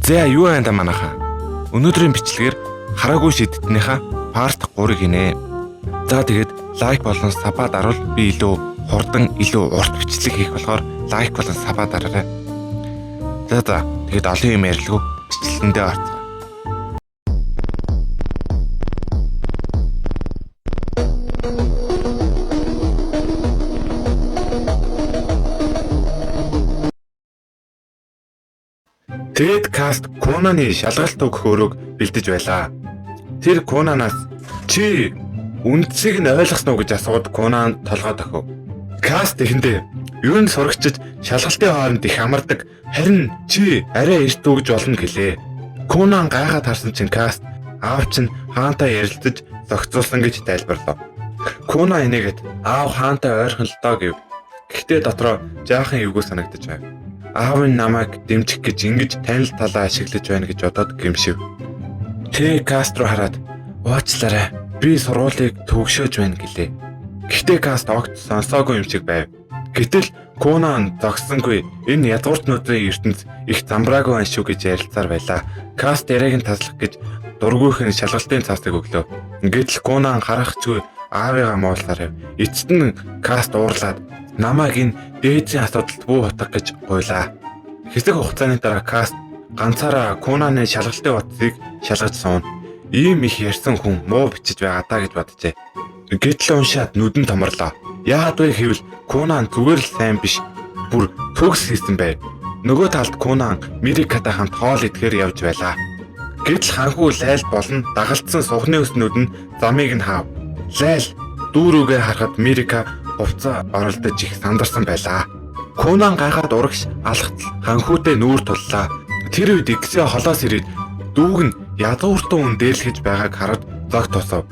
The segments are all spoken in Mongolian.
За юу байна да манайхаа. Өнөөдрийн бичлэгээр хараагүй шидэднийхаа part 3-ыг хийнэ. За тэгээд лайк болон сабаа дарвал би илүү хурдан илүү урт бичлэг хийх болохоор лайк болон сабаа дараарай. За тэгээд олон юм ярилгүй бичлэгэндээ орцгоо. Тэгэд каст Конаны шалгалт өгөх өрөөг бэлдэж байлаа. Тэр Конанаас чи үндсийг нь ойлгосноо гэж асууд Конан толгой дохив. Каст эхэндээ ер нь сурагчид шалгалтын хооронд их амардаг, харин чи арай эрт өгж болно гэлээ. Конан гайхаад харсан чинь каст аав чинь хаантай ярилцаж зохицуулсан гэж тайлбарлав. Конан энийгэд аав хаантай ойрхон л доо гэв. Гэхдээ дотроо жаахан эвгүй санагдаж байв. Аав нь намайг дэмжих гэж ингэж танил талаа ашиглаж байна гэж бодоод гэмшив. Тэ каст руу хараад уучлаарай. Би сургуулийг төгшөөж байна гэлээ. Гэхдээ каст огт сонсоогүй юм шиг байв. Гэтэл Конан зогссонгүй энэ ядгууртнуудын ертөнц их замбраагүй байна шүү гэж ярилцаар байлаа. Каст яриаг нь таслах гэж дургүйхэн шалгалтын цаасыг өглөө. Гэтэл Конан харахчгүй аавыгаа муулсаар эцэст нь каст уурлаад намайг энэ дээдсийн асуудалд бүү утга гэж гуйлаа. Хэсэг хугацааны дараа каст ганцаараа Конаны шалгалтын утсыг шалгаж сууна. Ийм их ярьсан хүн муу бичиж байгаа даа гэж боджээ. Гэтэл уншаад нүдэн томорлоо. Яагаад вэ гэвэл Конан зүгээр л сайн биш, бүр төгс хийсэн байв. Нөгөө талд Конан Мирикатай хамт хоол идэхээр явж байлаа. Гэтэл ханхүү Лайл болон дагалдсан сухны өснүүд нь замыг нь хаав. Лайл дүүрүүгээ харахад Мирика хувцас оролдож их сандарсан байлаа. Конан гайхаад урагш алхтал ханхүүтэй нүүр туллаа. Тэр үед Иксё холоос ирээд дүүг нь ядууртан хүн дээрлэж байгааг хараад зог тусав.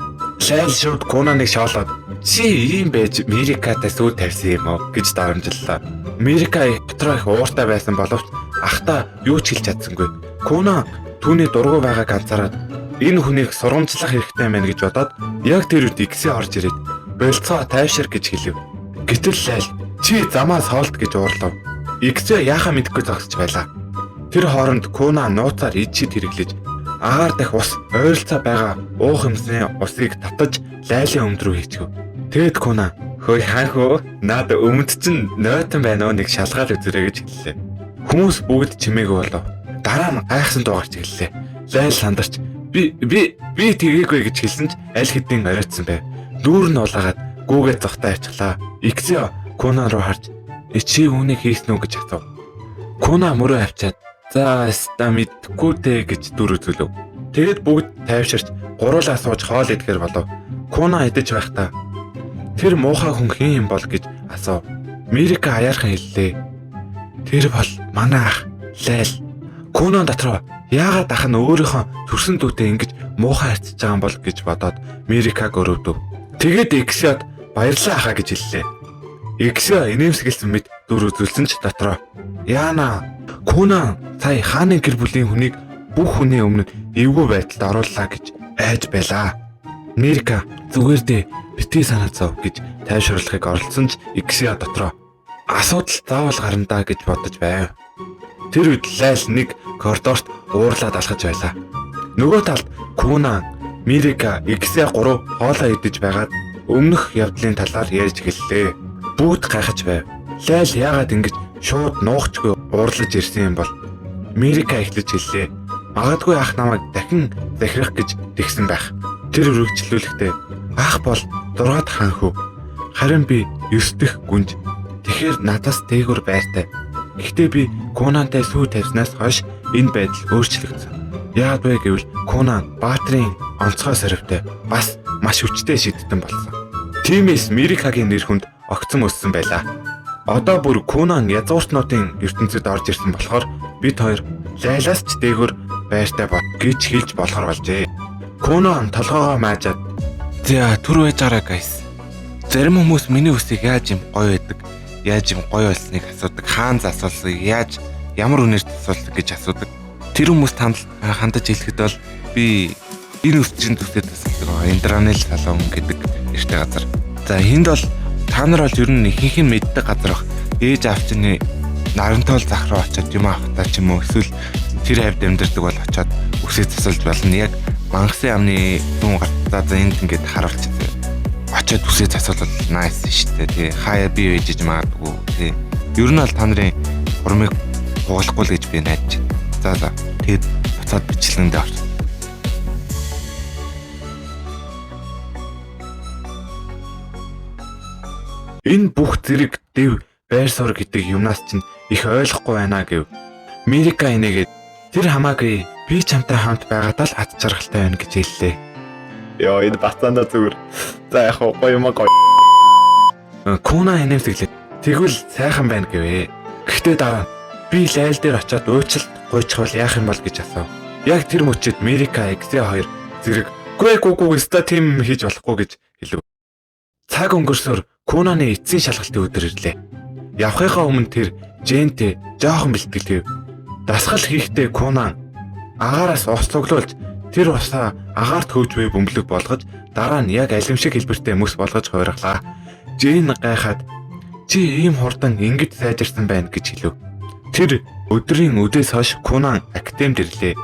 Лайл шууд Конаныг шоолоод чи ийм байж Мирикатай сүү тавьсан юм уу гэж дарамжллаа. Мирика дотроо их ууртай байсан боловч ахта юу ч хэлж чадсангүй. Конан түүний дургу байгааг анзаараад энэ хүнийг сургамжлах хэрэгтэй байна гэж бодоод яг тэр үед Иксё орж ирээд болцоо тайвшир гэж хэлв. Гэтэл Лайл чи замаас хоолт гэж уурлав. Иксё яахаа мэдэхгүй зогсож байлаа. Тэр хооронд Конан нууцаар ичид хэрэглэж агаар дах ус ойролцоо байгаа уух юмсны усыг татаж Лайлын өмд рүү хийчихв. Тэгэд Конан хөөе хаанхөө наад өмд чинь нойтон байна уу нэг шалгаал үзэрэй гэж хэллээ. Хүмүүс бүгд чимээгүй болов. Дараа нь гайхсан дуугарч хэллээ. Лайл сандарч би тэгээгүй гэж хэлсэн ч аль хэдийн оройтсан байв. Дүүр нь улаагаад гүүгээ зогтоо авчихлаа. Иксё Конан руу харж чи үүнийг хийсэн үү гэж асуув. Конан мөрөө авчаад за ста мэдгүй дээ гэж дүр үзүүлв. Тэгэд бүгд тайвширч гуруулаа сууж хоол идэхээр болов. Конан идэж байхдаа тэр муухай хүн хэн юм бол гэж асуув. Мирика аяархан хэллээ. Тэр бол манай ах Лайл. Конан дотроо яагаад ах нь өөрийнхөө төрсөн дүүтэй ингэж муухай харьцаж байгаа юм бол гэж бодоод Мирикаг өрөвдөв. Тэгэд Иксёд баярлаа хаа гэж хэллээ. Иксё инээмсэглсэн мэт дүр үзүүлсэн ч дотроо яана Конан сая хааны гэр бүлийн хүнийг бүх хүний өмнө эвгүй байдалд орууллаа гэж айж байлаа. Мирика зүгээр дээ битгий санаацав гэж тайвшруулахыг оролцсон ч Иксё дотроо асуудал заавал гарандаа гэж бодож байв. Тэр үед Лайл нэг коридорт уурлаад алхаж байлаа. Нөгөө талд Конан Мирика Иксё 3 хоолоо идэж байгаад өмнөх явдлын талаар ярьж гэллээ. Бүгд гайхаж байв. Лайл яагаад ингэж шууд нуухчгүй уурлаж ирсэн юм бол? Мирика эхлэж хэллээ. Магадгүй ах намайг дахин захирах гэж тэгсэн байх. Тэр үргэлжлүүлэхдээ ах бол 6 дахь ханхүү. Харин би 9 дэх гүнж. Тэгэхээр надаас дээгүр байртай. Гэхдээ би Конантай сүү тавьснаас хойш энэ байдал өөрчлөгдсөн. Яагаад вэ гэвэл Конан баатрын онцгой сорвтой бас маш хүчтэй шидтэн болсон. Тиймээс Мирикагийн нэр хүнд огцом өссөн байлаа. Одоо бүр Конан язгууртнуудын ертөнцид орж ирсэн болохоор бид хоёр Лайлаас ч дээгүр байртай бод гэж хэлж болохоор болжээ. Конан толгоогоо маажаад за түр байж байгаа гайс. Зарим хүмүүс миний үсийг яаж юм гоё байдаг, яаж юм гоё болсныг асуудаг, хаан засуулсыг яаж ямар үнээрт асуулдаг гэж асуудаг. Тэр хүмүүс хандаж хэлэхэд бол би энэ үсчин төсөөд асуулдаг Индранил салон гэдэг нэртэй газар. За энд бол та нар бол ер нь ихэнх нь мэддэг газар бах. Ээж аав чинь нарантол зах руу очиод юм авахтаа ч юм уу эсвэл тэр хавьд амьдардаг бол очоод үсээ засалж болно. Яг мангасын амны зүүн гартаа за энд ингээд харуулчих. Очоод үсээ засвал nice шүү дээ. Тий. Хаяа бий ээжж магадгүй. Тий. Ер нь бол та нарын урмыг хугалахгүй л гэж би найдаж байна. За. Тэгэд буцаад бичлэгэндээ орч. Энэ бүх зэрэг дэв байр суурь гэдэг юмнаас чинь их ойлгохгүй байна гэв. Мирика инегээд тэр хамаагүй би чамтай хамт байгаадаа л ад жаргалтай байна гэж хэллээ. Яа энэ батанда зүгээр. За яг гоё юм гоё. Куна инээмсэглээд тэгвэл сайхан байна гэвэ. Гэхдээ дараа би лайл дээр очиод уучлалт гуйчихвал яах юм бол гэж асуув. Яг тэр мөчөд Мирика X2 зэрэг гүйгүйгүй өстө тийм хийж болохгүй гэж хэлв. Цаг өнгөрсөөр Кунаны эцсийн шалгалтын өдөр ирлээ. Явхынхаа өмнө тэр Жэнтэй жоохон бэлтгэлтэв. Дасгал хийхдээ Кунан агаараас ус цуглуулж тэр усаа агаарт хөвж буй бөмбөлөг болгож дараа нь яг алимшиг хэлбэртэй мөс болгож хуурглаа. Жэн гайхаад чи ийм хурдан ингэж сайжирсан байна гэж хэлв. Тэр өдрийн үдээс хойш Кунан академид ирлээ.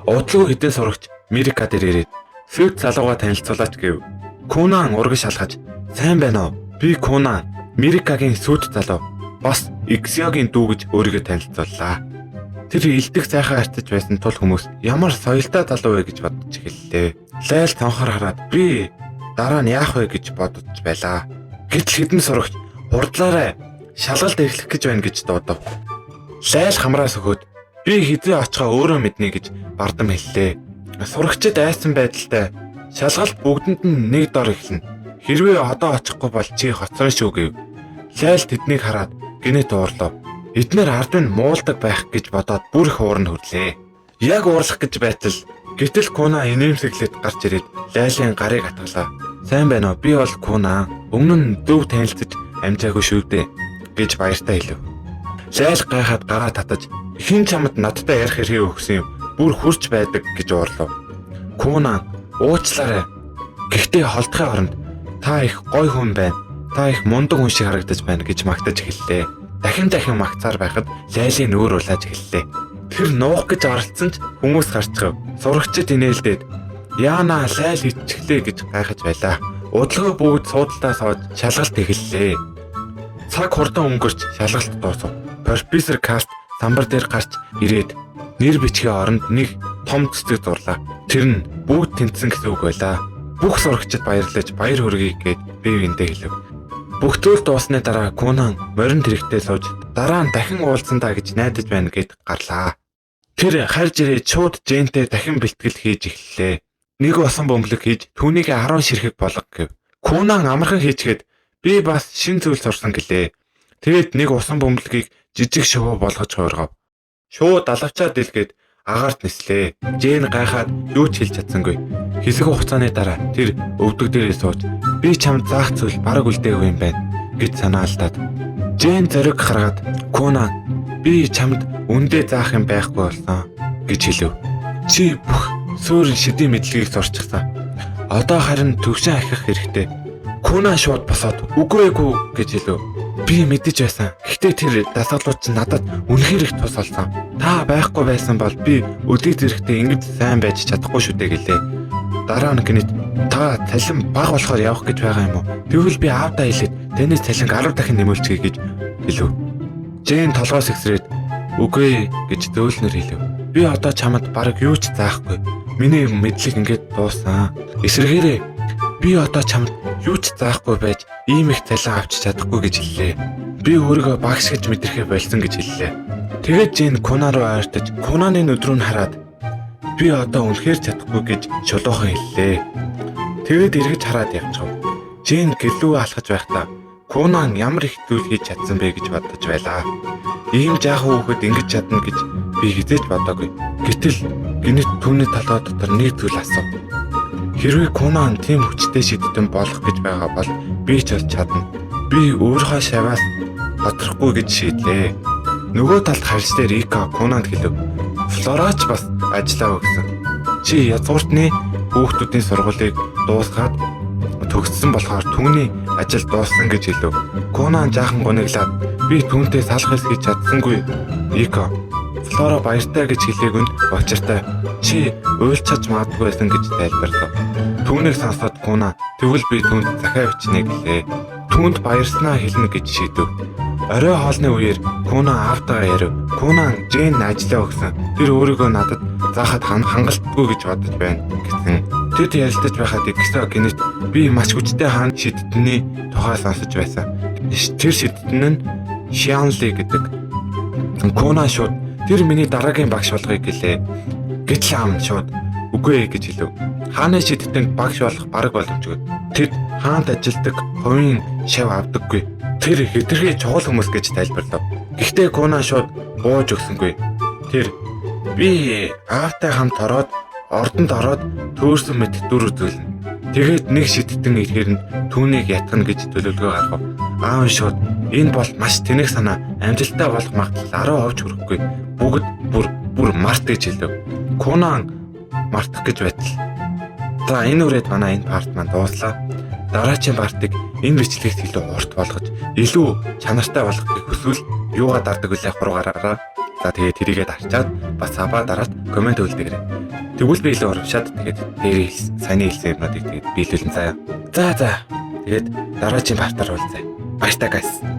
Удлуу хэдэн сурагч Мирика дээр ирээд Фют залууга танилцуулаач гэв. Кунан ураг шалгаж сайн байна уу? Би Кунан, Мирикагийн сүйт залуу. Бас Иксиогийн дүү гэж өөрийгөө танилцууллаа. Тэр илдэг сайхан харьцаж байсан тул хүмүүс ямар соёлтой залуу вэ гэж бодож эхэллээ. Лайл цонхоор хараад би дараа нь яах вэ гэж бодож байлаа. Гэтэл хэдэн сурагч хурдлаарай шалгалт эхлэх гэж байна гэж дуудав. Лайл хамраас өгөөд би хэзээ очихоо өөрөө мэднэ гэж бардам хэллээ. Сурагчид айсан байдалтай шалгалт бүгдэнд нь нэг дор эхэлнэ. Хэрвээ одоо очихгүй бол чи хоцроо шүү гэв. Лайл тэднийг хараад гинэт уурлав. Эднэр ард нь муулдаг байх гэж бодоод бүр их ууранд хүрлээ. Яг уурлах гэж байтал гэтэл Куна инээмсэглээд гарч ирээд Лайлын гарыг хатгалаа. Сайн байна уу? Би бол Куна. Өмнө нь дөв танилцаж амжаагүй шүү дээ гэж баяртай хэлв. Лайл гайхаад гараа татаж хэн чамд надтай ярих хэрэг өгсөн юм? Бүр хурж байдаг гэж уурлав. Куна уучлаарай. Гэхдээ холдохын оронд та их гоё хүн байна. Та их мундаг хүн шиг харагдаж байна гэж магтаж эхэллээ. Дахин магтсаар байхад Лайлын нүүр улааж эхэллээ. Тэр нуух гэж оролцсон ч хүмүүс гарчгав. Сурагчид инээлдээд яана Лайл ичглээ гэж гайхаж байлаа. Удалгүй бүгд суудалтаа сууж шалгалт эхэллээ. Цаг хурдан өнгөрч шалгалт дуусав. Профессор Каст самбар дээр гарч ирээд нэр бичгийн оронд нэг том цэцэг дурлаа. Тэр нь бүгд тэнцсэн гэсэн үг байлаа. Бүх сурагчид баярлаж баяр хүргэе гэд бивэндээ хэлв. Бүх зүйл дуусны дараа Кунан морин тэрэгтээ сууж дараа нь дахин уулзсандаа гэж найдаж байна гэд гарлаа. Тэр харж ирээд шууд Жэнтэй дахин бэлтгэл хийж эхэллээ. Нэг усан бөмбөлөг хийж түүнийг 10 ширхэг болго гэв. Кунан амархан хийчгээд би бас шин зүйл сурсан гэлээ. Тэгээд нэг усан бөмбөлгийг жижиг шувуу болгож хуургав. Шууд алавчаад дэлгээд агаарт нислээ. Жэн гайхаад юу ч хэлж чадсангүй. Хэсэг хугацааны дараа тэр өвдөг дээрээ сууж би чамд заах зүйл бараг үлдээгүй юм байна гэж санаалдаад Жэн зориг харгаад Кунан би чамд үндэ заах юм байхгүй болсон гэж хэлв. Чи бүх суурь шидийн мэдлэгийг сурчихсан. Одоо харин төвшин ахих хэрэгтэй. Кунан шууд босоод үгүй гэж хэлв. Би мэдэж байсан. Гэхдээ тэр дасгалууд чинь надад үнэхээр их тус олсон. Та байхгүй байсан бол би өдөө зэрэгтэй ингэж сайн байж чадахгүй шүү дээ гэлээ. Дараа нь гинэт та цалин бага болохоор явах гэж байгаа юм уу? Тэгвэл би аавдаа хэлээд танаас цалин 10 дахин нэмүүлчихье гэж хэлв. Жэн толгоос ихсрээд үгүй гэж зөөлнөр хэлв. Би одоо чамд бараг юу ч заахгүй. Миний мэдлэг ингээд дууссан. Эсвэргээрээ би одоо чамд юу ч заахгүй байж ийм их цалин авч чадахгүй гэж хэллээ. Би өөрийгөө багш гэж мэдрэхээ болсон гэж хэллээ. Тэгээд Жэн Куна руу ойртож Кунаны өдрөө хараад би одоо үнэхээр чадахгүй гэж шулуухан хэллээ. Тэгээд эргэж хараад явчихв. Жэн гэлүү алхаж байхдаа Кунан ямар их зүйл хийж чадсан бэ гэж бодож байлаа. Ийм жаахан хүүхэд ингэж чадна гэж би хизээж бодоогүй. Гэтэл гинэт түүний толгой дотор нэг зүйл асуув. Хэрвээ Кунан тийм хүчтэй шийдтэн болох гэж байгаа бол би ч чадна. Би өөрийнхөө шаваас хотрахгүй гэж шийдлээ. Нөгөө талд харьцаар Рика Кунанд хэлв. Флорач бас ажиллаа өгсөн. Чи язгууртны хүүхдүүдийн сургуулийг дуусгаад төгссөн болохоор түүний ажил дууссан гэж хэлв. Кунан жаахан гониглаад би түүнтэй салах хийж чадсангүй. Рика болохоор баяртай гэж хэлээг нь учиртай. Чи уйлчаач магадгүй байсан гэж тайлбарлав. Түүнийг сонсоод Куна тэгвэл би түүнд захиа бичнэ гэлээ. Түүнд баярснаа хэлнэ гэж шийдэв. Орой хоолны үеэр Куна аавтайгаа ярив. Куна Жэйн ажиллаа өгсөн. Тэр өөрийгөө надад заахад хангалтгүй гэж бодож байна гэсэн. Тэд ярилцаж байхад Гисо гинэт би маш хүчтэй хаан шидтний тухай сонсож байсан. Тэр шидтэн нь Шианли гэдэг. Куна шууд тэр миний дараагийн багш болгоё гэлээ. Гэтэл аав шууд үгүй гэж хэлв. Хааны шидтэнд багш болох бараг боломжгүй. Тэд хаанд ажилдаг хувийн шав авдаггүй. Тэр хэтэрхий чухал хүмүүс гэж тайлбарлав. Гэхдээ Куна шууд бууж өгсөнгүй. Тэр би аавтай хамт ороод ордонд ороод төөрсөн мэт дүр үзүүлнэ. Тэгээд нэг шидтэн ихээр нь түүнийг ятгана гэж төлөвлөгөө гаргав. Аав шууд энэ бол маш тэнэг санаа. Амжилттай болох магадлал 10% хүрэхгүй. Бүгд бүр март гэж хэлв. Куна мартах гэж байтал. За энэ үрээд манай энэ парт маань дууслаа. Дараагийн партыг энэ бичлэгт илүү урт болгож илүү чанартай болгохыг хүсвэл юугаа дардаг үлээ хургаараа. За тэгээд тэрийгээ дарчаад бас саба дараад комент өгдөгрэй. Тэгвэл би илүү урамшаад тэгээд дээр саяны хэлсэн юмнуудыг тэгээд биелүүлэн заяа. За тэгээд дараагийн партаар уулзъя. Баяртай guys.